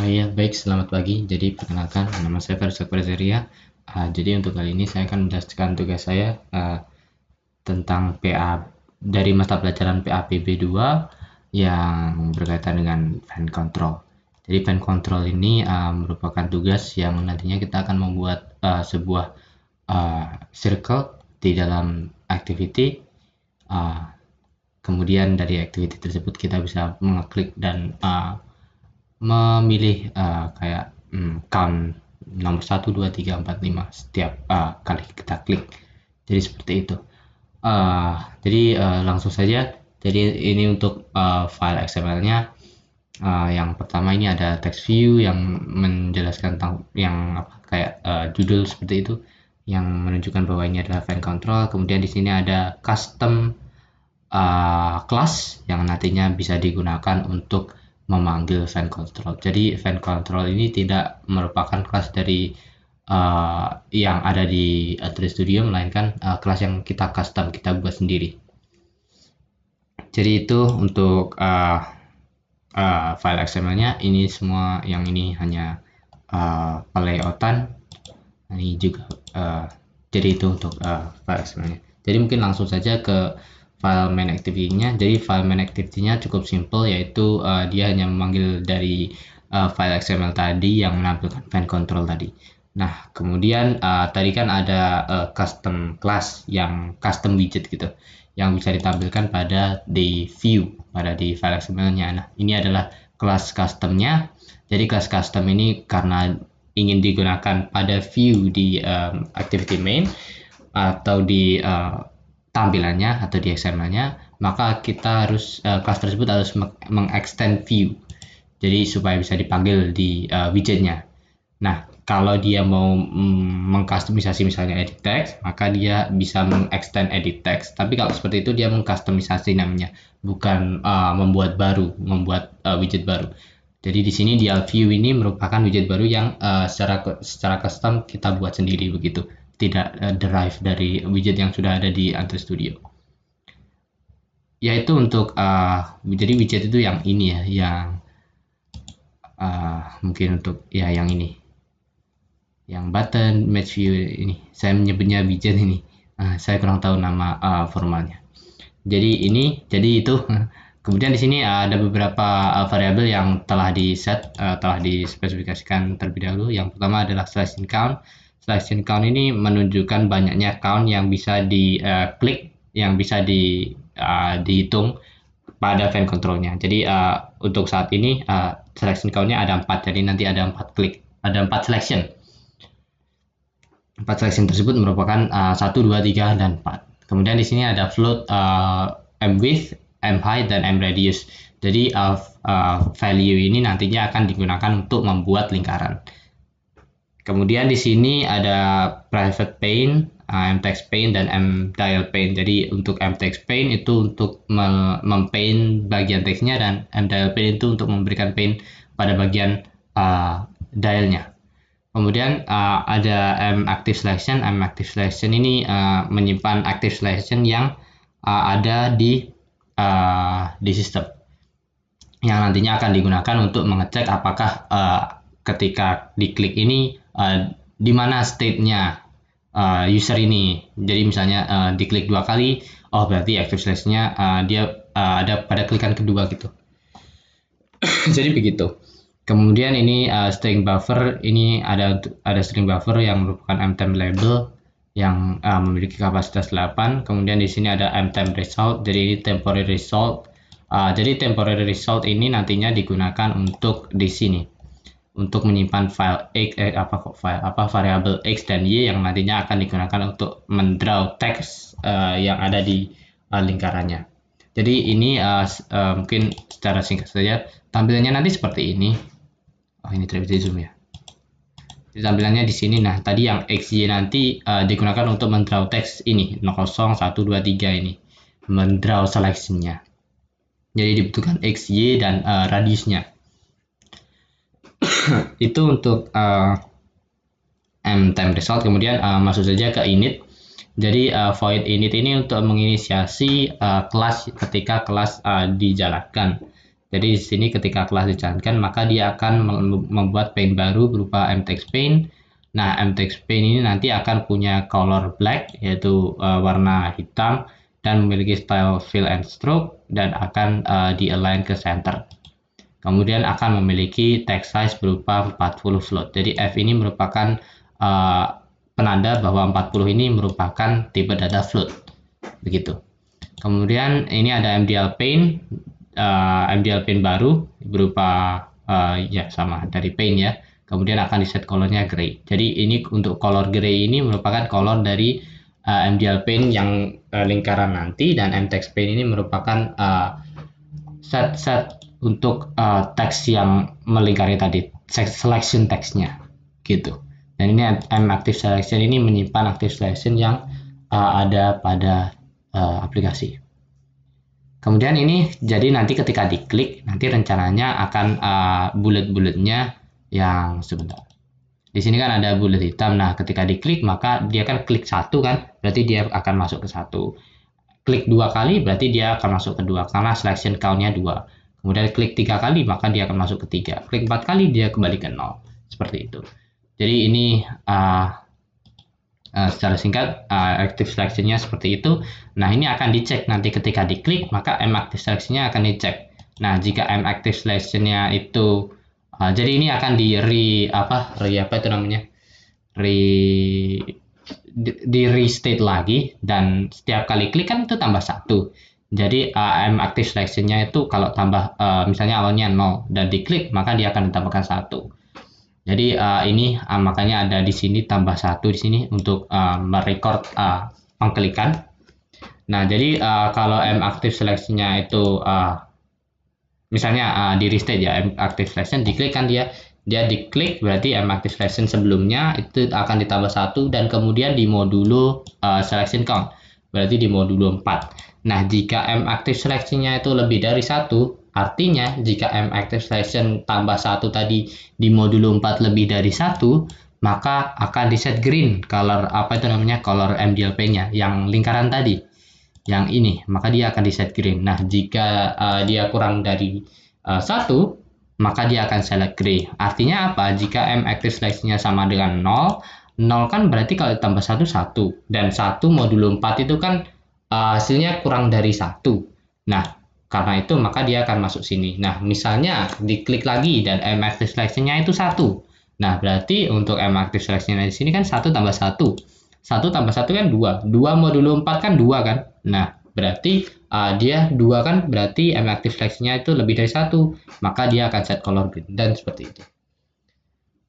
Ya, baik, selamat pagi. Jadi, perkenalkan, nama saya Faris Akbarzahria. Jadi, untuk kali ini saya akan menjelaskan tugas saya tentang PA dari mata pelajaran PAPB 2 yang berkaitan dengan fan control. Jadi, fan control ini merupakan tugas yang nantinya kita akan membuat sebuah circle di dalam activity. Kemudian dari activity tersebut kita bisa mengeklik dan memilih kayak count nomor 1, 2, 3, 4, 5 setiap kali kita klik. Jadi seperti itu. Jadi langsung saja. Jadi ini untuk file XML-nya. Yang pertama ini ada text view yang menjelaskan tentang yang kayak judul seperti itu, yang menunjukkan bahwa ini adalah fan control. Kemudian di sini ada custom class yang nantinya bisa digunakan untuk memanggil fan control. Jadi fan control ini tidak merupakan kelas dari yang ada di Android Studio, melainkan kelas yang kita custom, kita buat sendiri. Jadi itu untuk file XML-nya. Ini semua yang ini hanya pelayoutan. Ini juga jadi itu untuk file XML-nya. Jadi mungkin langsung saja ke file main activity-nya. Jadi file main activity-nya cukup simple, yaitu dia hanya memanggil dari file XML tadi yang menampilkan fan control tadi. Nah, kemudian tadi kan ada custom class yang custom widget gitu, yang bisa ditampilkan pada di view, pada di file XML-nya. Nah, ini adalah kelas custom-nya. Jadi kelas custom ini karena ingin digunakan pada view di activity main atau di tampilannya atau di XML-nya, maka kita harus kelas tersebut harus mengextend view, jadi supaya bisa dipanggil di widgetnya. Nah, kalau dia mau mengkustomisasi misalnya edit text, maka dia bisa mengextend edit text. Tapi kalau seperti itu dia mengkustomisasi namanya, bukan membuat widget baru. Jadi di sini di view ini merupakan widget baru yang secara custom kita buat sendiri begitu, tidak derive dari widget yang sudah ada di Android Studio. Yaitu untuk jadi widget itu yang ini ya, yang mungkin untuk ya yang ini, yang button match view ini. Saya menyebutnya widget ini. Saya kurang tahu nama formalnya. Jadi itu. Kemudian di sini ada beberapa variabel yang telah telah dispesifikasikan terlebih dahulu. Yang pertama adalah selection count. Selection count ini menunjukkan banyaknya count yang bisa diklik, yang bisa dihitung pada fan controlnya. Jadi untuk saat ini selection count-nya ada 4. Jadi nanti ada 4 klik, ada 4 selection. 4 selection tersebut merupakan 1, 2, 3, dan 4. Kemudian di sini ada float, m width, m height, dan m radius. Jadi value ini nantinya akan digunakan untuk membuat lingkaran. Kemudian di sini ada private pane, m text pane, dan m dial pane. Jadi untuk m text pane itu untuk mempaint bagian teksnya, dan m dial pane itu untuk memberikan pane pada bagian dialnya. Kemudian ada m active selection. M active selection ini menyimpan active selection yang ada di sistem, yang nantinya akan digunakan untuk mengecek apakah ketika diklik ini di mana state-nya user ini. Jadi misalnya diklik 2 kali, oh berarti active selection-nya dia ada pada klikan kedua gitu. Jadi begitu. Kemudian ini string buffer, ini ada string buffer yang merupakan mtemp label yang memiliki kapasitas 8. Kemudian di sini ada mtemp result, jadi ini temporary result. Jadi temporary result ini nantinya digunakan untuk di sini, untuk menyimpan file x, variabel x dan y yang nantinya akan digunakan untuk mendraw teks yang ada di lingkarannya. Jadi ini mungkin secara singkat saja tampilannya nanti seperti ini. Ini tidak bisa zoom ya. Jadi tampilannya di sini. Nah, tadi yang XY nanti digunakan untuk mendraw teks ini 0, 1, 2, 3 ini, mendraw selection-nya. Jadi dibutuhkan XY dan radiusnya. Itu untuk mtemp result. Kemudian masuk saja ke init. Jadi void init ini untuk menginisiasi kelas ketika kelas dijalankan. Jadi di sini ketika kelas dijalankan maka dia akan membuat pane baru berupa mtext pane. Nah, mtext pane ini nanti akan punya color black, yaitu warna hitam, dan memiliki style fill and stroke, dan akan di-align ke center. Kemudian akan memiliki text size berupa 40 float. Jadi F ini merupakan penanda bahwa 40 ini merupakan tipe data float. Begitu. Kemudian ini ada MDL pane, MDL pane baru berupa ya sama dari pane ya. Kemudian akan di set colornya gray. Jadi ini untuk color gray ini merupakan color dari MDL pane yang lingkaran nanti, dan mtext pane ini merupakan set untuk teks yang melingkari tadi, selection teksnya gitu. Dan ini active selection ini menyimpan active selection yang ada pada aplikasi. Kemudian ini jadi nanti ketika diklik nanti rencananya akan bullet-bulletnya yang sebentar. Di sini kan ada bullet hitam. Nah, ketika diklik maka dia kan klik satu kan, berarti dia akan masuk ke satu. Klik 2 kali berarti dia akan masuk ke 2 karena selection count-nya 2. Kemudian klik 3 kali maka dia akan masuk ke 3. Klik 4 kali dia kembali ke 0. Seperti itu. Jadi ini secara singkat active selection-nya seperti itu. Nah, ini akan dicek nanti ketika diklik maka active selection-nya akan dicek. Nah, jika active selection-nya itu jadi ini akan di restate lagi, dan setiap kali klik kan itu tambah 1. Jadi active selection-nya itu kalau tambah misalnya awalnya 0 dan diklik maka dia akan ditambahkan 1. Jadi ini makanya ada di sini tambah 1 di sini untuk merecord pengklikan. Nah, jadi kalau active selection-nya itu misalnya di restate ya, active selection diklik kan dia diklik, berarti active selection sebelumnya itu akan ditambah 1, dan kemudian di modulo selection count berarti di modulo 4. Nah, jika active selection-nya itu lebih dari 1, artinya jika active selection tambah 1 tadi di modulo 4 lebih dari 1, maka akan di set green color color MDLP-nya yang lingkaran tadi, yang ini, maka dia akan di set green. Nah, jika dia kurang dari 1, maka dia akan select gray. Artinya apa? Jika active selection-nya sama dengan 0, 0 kan berarti kalau ditambah 1, 1. Dan 1 modulo 4 itu kan hasilnya kurang dari 1. Nah, karena itu maka dia akan masuk sini. Nah, misalnya diklik lagi dan active selection-nya itu 1. Nah, berarti untuk active selection-nya di sini kan 1 tambah 1. 1 tambah 1 kan 2. 2 modulo 4 kan 2 kan? Nah, berarti dia 2 kan, berarti active selection-nya itu lebih dari 1. Maka dia akan set color green, dan seperti itu.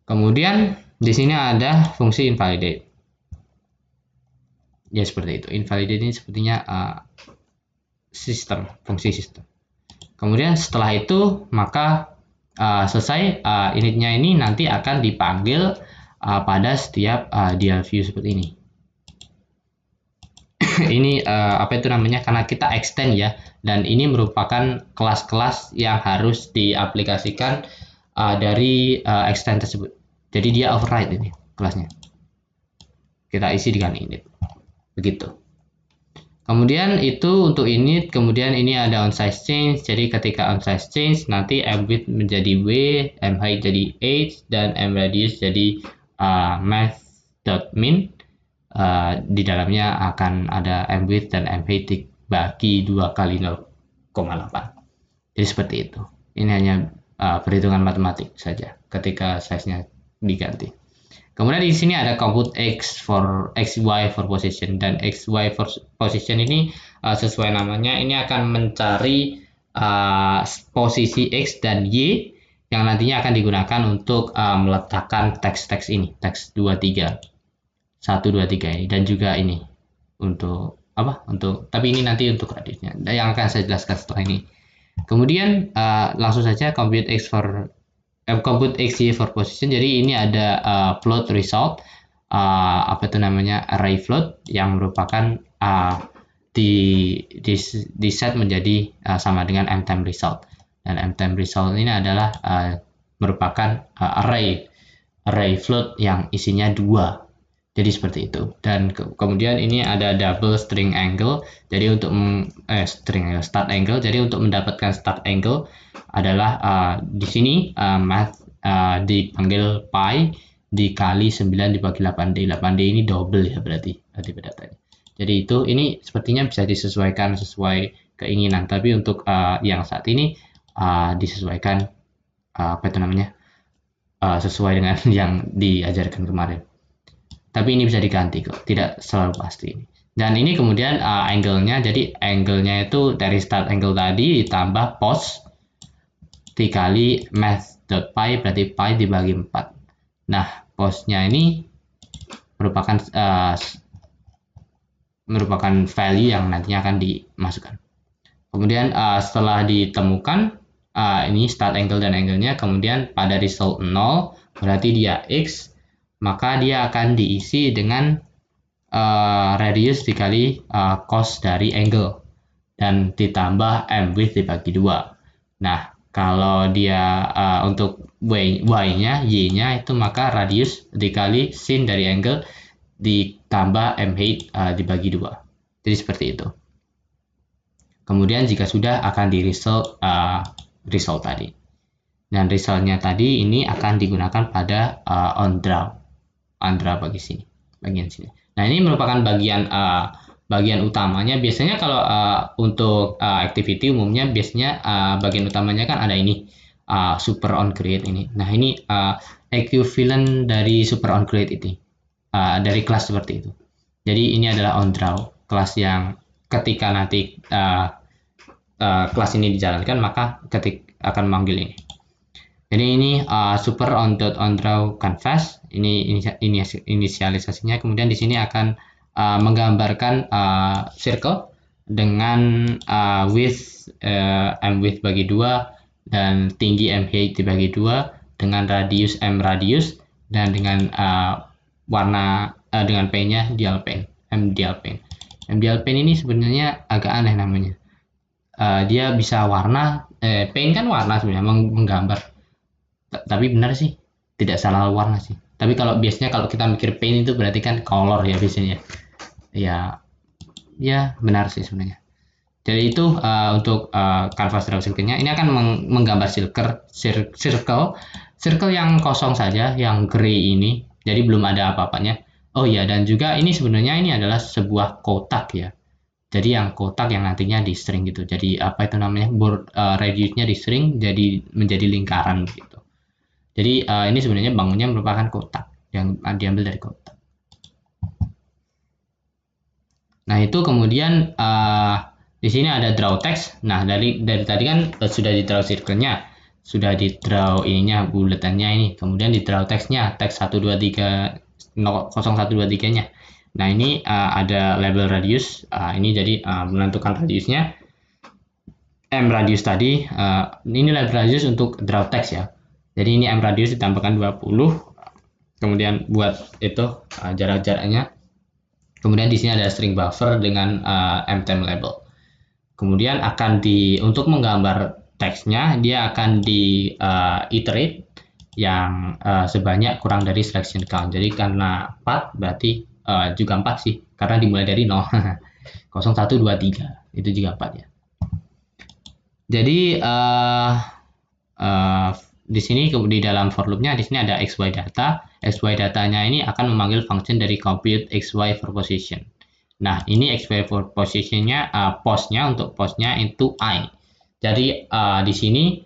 Kemudian di sini ada fungsi invalidate. Ya, seperti itu. Invalidate ini sepertinya fungsi sistem. Kemudian setelah itu maka selesai initnya ini nanti akan dipanggil pada setiap dial view seperti ini. Ini karena kita extend ya, dan ini merupakan kelas-kelas yang harus diaplikasikan dari extend tersebut. Jadi dia override ini kelasnya. Kita isi dengan init. Begitu. Kemudian itu untuk init, kemudian ini ada onSize change. Jadi ketika onSize change nanti mWidth menjadi W, mHeight jadi H, dan mRadius jadi math.min. Di dalamnya akan ada mWidth dan mHeight dibagi 2 kali 0,8. Jadi seperti itu. Ini hanya perhitungan matematik saja ketika size-nya diganti. Kemudian di sini ada compute x y for position, dan x y for position ini sesuai namanya ini akan mencari posisi x dan y yang nantinya akan digunakan untuk meletakkan teks ini, teks 23 1 2 3 ini, dan juga ini untuk tapi ini nanti untuk radiusnya yang akan saya jelaskan setelah ini. Kemudian langsung saja compute x y for position. Jadi ini ada float result, array float yang merupakan di set menjadi sama dengan mTime result, dan mTime result ini adalah merupakan array float yang isinya 2. Jadi seperti itu. Dan kemudian ini ada double string angle. Jadi untuk start angle. Jadi untuk mendapatkan start angle adalah di sini math dipanggil pi dikali 9 dibagi 8D. 8D ini double ya berarti pada tadi. Jadi itu ini sepertinya bisa disesuaikan sesuai keinginan. Tapi untuk yang saat ini disesuaikan apa itu namanya sesuai dengan yang diajarkan kemarin. Tapi ini bisa diganti kok, tidak selalu pasti. Dan ini kemudian angle-nya, jadi angle-nya itu dari start angle tadi ditambah pos dikali math.pi berarti pi dibagi 4. Nah, posnya ini merupakan value yang nantinya akan dimasukkan. Kemudian setelah ditemukan ini start angle dan angle-nya, kemudian pada result 0 berarti dia x, maka dia akan diisi dengan radius dikali cos dari angle dan ditambah m width dibagi 2. Nah, kalau dia untuk y-nya, y-nya itu maka radius dikali sin dari angle ditambah m height dibagi 2. Jadi seperti itu. Kemudian jika sudah akan di result tadi. Dan resultnya tadi ini akan digunakan pada on draw bagian sini. Nah, ini merupakan bagian utamanya. Biasanya kalau untuk activity umumnya biasanya bagian utamanya kan ada ini super on create ini. Nah, ini equivalent dari super on create ini dari kelas seperti itu. Jadi ini adalah on draw, kelas yang ketika nanti kelas ini dijalankan maka akan memanggil ini. Jadi ini super on draw canvas, ini inisialisasinya. Kemudian di sini akan menggambarkan circle dengan width m width bagi 2 dan tinggi m height dibagi 2 dengan radius m radius dan dengan warna dengan pen-nya dial pen, m dial pen. M dial pen ini sebenarnya agak aneh namanya. Dia bisa warna, pen kan warna sebenarnya menggambar. Tapi benar sih, tidak salah warna sih. Tapi kalau biasanya kalau kita mikir paint itu berarti kan color ya biasanya. Ya benar sih sebenarnya. Jadi itu untuk canvas draw circle-nya. Ini akan menggambar circle yang kosong saja, yang gray ini. Jadi belum ada apa-apanya. Oh ya, dan juga ini sebenarnya ini adalah sebuah kotak ya. Jadi yang kotak yang nantinya di string gitu. Jadi apa itu namanya, radiusnya di string jadi menjadi lingkaran gitu. Jadi ini sebenarnya bangunnya merupakan kotak yang diambil dari kotak. Nah, itu kemudian di sini ada draw text. Nah, dari tadi kan sudah di draw circle-nya, sudah di draw ininya buletannya ini. Kemudian di draw text-nya, teks 123 0123-nya. Nah, ini ada label radius. Ini jadi menentukan radiusnya. M radius tadi, ini label radius untuk draw text ya. Jadi ini M radius ditambahkan 20. Kemudian buat itu jarak-jaraknya. Kemudian di sini ada string buffer dengan mTime label. Kemudian untuk menggambar teksnya dia akan di iterate yang sebanyak kurang dari selection count. Jadi karena 4 berarti juga 4 sih, karena dimulai dari 0. 0, 1, 2, 3 itu juga 4 ya. Jadi di sini di dalam for loop-nya di sini ada xy data. Xy datanya ini akan memanggil function dari compute xy for position. Nah, ini xy for position-nya postnya untuk postnya itu I. Jadi di sini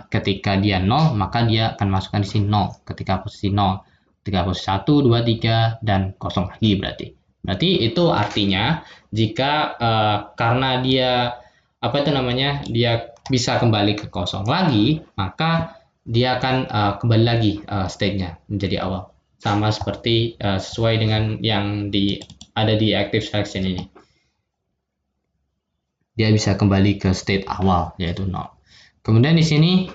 ketika dia 0 maka dia akan masukkan di sini 0 ketika posisi 0. Ketika posisi 1, 2, 3 dan 0 lagi berarti. Berarti itu artinya jika karena dia apa itu namanya, dia bisa kembali ke 0 lagi, maka dia akan kembali lagi state-nya menjadi awal. Sama seperti sesuai dengan yang ada di active selection ini. Dia bisa kembali ke state awal yaitu 0. Kemudian di sini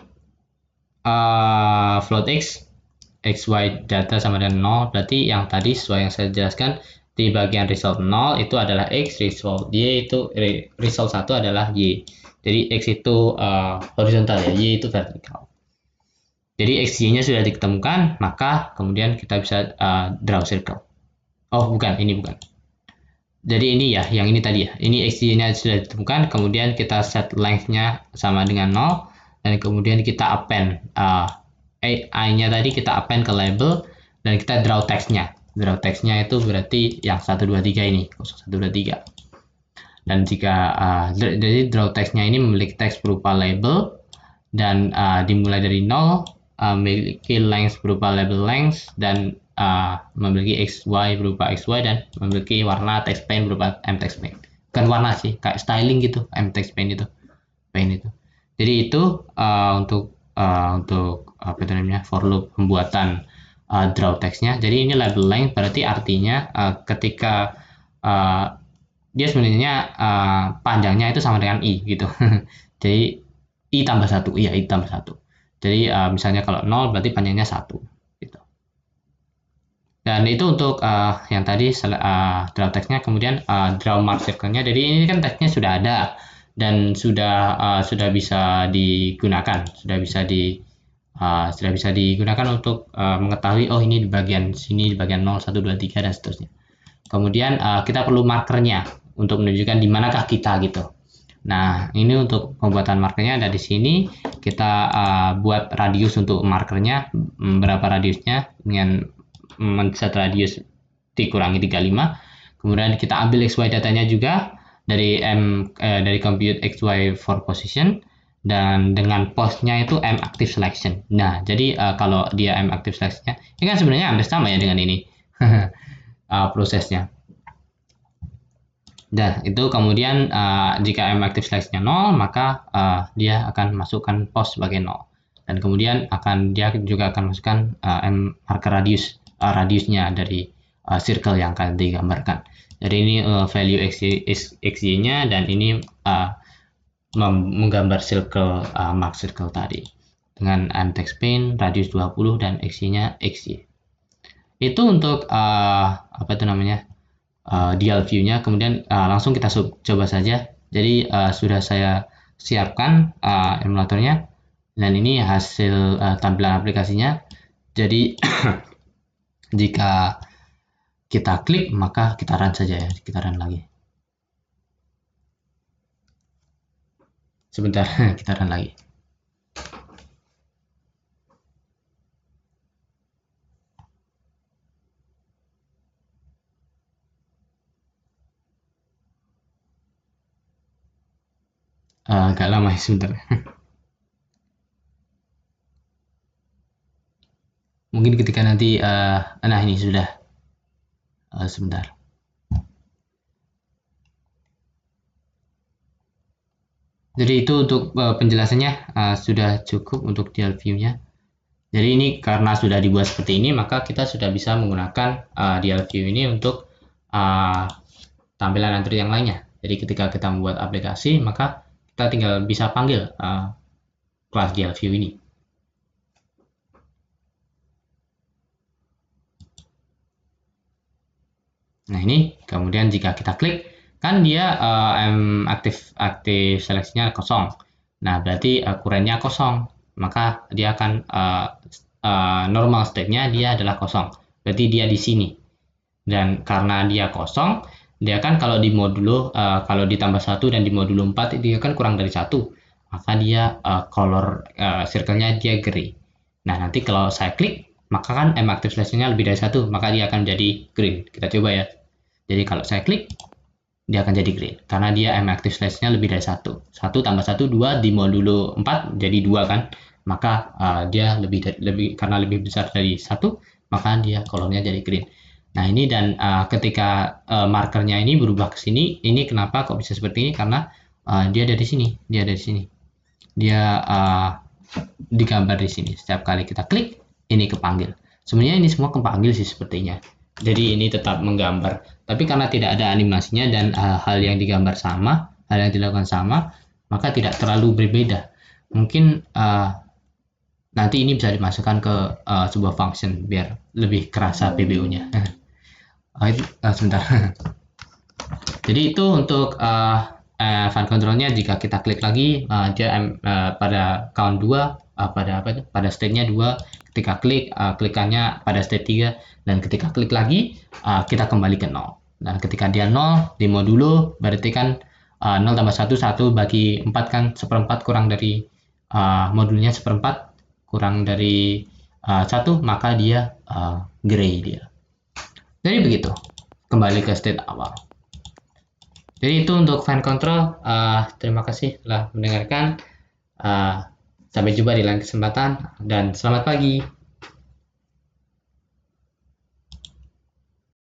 float x, xy data sama dengan 0, berarti yang tadi sesuai yang saya jelaskan di bagian result 0 itu adalah x, result y itu result 1 adalah y. Jadi x itu horizontal ya, y itu vertikal. Jadi xy-nya sudah ditemukan, maka kemudian kita bisa draw circle. Oh bukan, ini bukan. Jadi ini ya, yang ini tadi ya. Ini XY-nya sudah ditemukan, kemudian kita set length-nya sama dengan 0, dan kemudian kita append AI-nya tadi kita append ke label, dan kita draw text-nya. Draw text-nya itu berarti yang 1, 2, 3 ini, 1, 2, 3. Dan jika jadi draw text-nya ini memiliki teks berupa label, dan dimulai dari 0, memiliki length berupa label length, dan memiliki XY berupa XY, dan memiliki warna text paint berupa mTextPaint. Bukan warna sih, kayak styling gitu, mTextPaint itu, paint itu. Jadi itu untuk apa itu namanya, for loop pembuatan draw textnya. Jadi ini label length berarti artinya ketika dia sebenarnya panjangnya itu sama dengan i gitu. Jadi i tambah 1, iya i tambah 1. Jadi misalnya kalau 0 berarti panjangnya 1 gitu. Dan itu untuk yang tadi draw text-nya. Kemudian draw mark circle-nya. Jadi ini kan text-nya sudah ada dan sudah bisa digunakan, sudah bisa digunakan untuk mengetahui oh ini di bagian sini, di bagian 0, 1, 2, 3 dan seterusnya. Kemudian kita perlu markernya untuk menunjukkan di manakah kita gitu. Nah, ini untuk pembuatan markernya ada di sini. Kita buat radius untuk markernya, berapa radiusnya, dengan set radius dikurangi 35. Kemudian kita ambil XY datanya juga dari dari compute XY for position, dan dengan postnya itu M active selection. Nah, jadi kalau dia M active selectionnya, ini kan sebenarnya hampir sama ya dengan ini prosesnya. Dan itu kemudian jika M active selection-nya 0, maka dia akan masukkan post sebagai 0. Dan kemudian dia juga akan masukkan M marker radiusnya dari circle yang akan digambarkan. Jadi ini value XY-nya, dan ini menggambar circle, mark circle tadi. Dengan mTextPaint, radius 20, dan XY-nya XY. Itu untuk apa itu namanya, DL view-nya. Kemudian langsung kita coba saja. Jadi sudah saya siapkan emulatornya, dan ini hasil tampilan aplikasinya. Jadi jika kita klik maka kita run saja ya, kita run lagi. Sebentar, kita run lagi. Agak lama ya, sebentar. Mungkin ketika nanti nah ini sudah sebentar. Jadi itu untuk penjelasannya sudah cukup untuk DL view-nya. Jadi ini karena sudah dibuat seperti ini, maka kita sudah bisa menggunakan DL view ini untuk tampilan Android yang lainnya. Jadi ketika kita membuat aplikasi, maka kita tinggal bisa panggil kelas DL view ini. Nah ini kemudian jika kita klik, kan dia aktif seleksinya kosong. Nah berarti kurennya kosong, maka dia akan normal state-nya dia adalah kosong. Berarti dia di sini. Dan karena dia kosong, dia kan kalau di modulo kalau ditambah 1 dan di modulo 4 dia kan kurang dari 1, maka dia color circle-nya dia gray. Nah nanti kalau saya klik, maka kan M active selection-nya lebih dari 1, maka dia akan jadi green. Kita coba ya. Jadi kalau saya klik, dia akan jadi green karena dia M active selection-nya lebih dari 1. 1 tambah 1 2, di modulo 4 jadi 2 kan. Maka dia karena lebih besar dari 1, maka dia kolomnya jadi green. Nah ini, dan ketika markernya ini berubah ke sini, ini kenapa kok bisa seperti ini? Karena dia ada di sini, dia digambar di sini. Setiap kali kita klik, ini kepanggil. Sebenarnya ini semua kepanggil sih sepertinya. Jadi ini tetap menggambar. Tapi karena tidak ada animasinya dan hal yang digambar sama, hal yang dilakukan sama, maka tidak terlalu berbeda. Mungkin nanti ini bisa dimasukkan ke sebuah function biar lebih kerasa PBO-nya. Sebentar. Jadi itu untuk fun control-nya. Jika kita klik lagi, dia pada count 2, pada state-nya 2, ketika klik, klikannya pada state 3, dan ketika klik lagi, kita kembali ke 0. Dan ketika dia 0, di modulo, berarti kan 0 tambah 1, 1 bagi 4 kan seperempat, kurang dari modulnya seperempat, kurang dari 1, maka dia gray dia. Jadi begitu, kembali ke state awal. Jadi itu untuk fan control. Terima kasih telah mendengarkan. Sampai jumpa di lain kesempatan dan selamat pagi.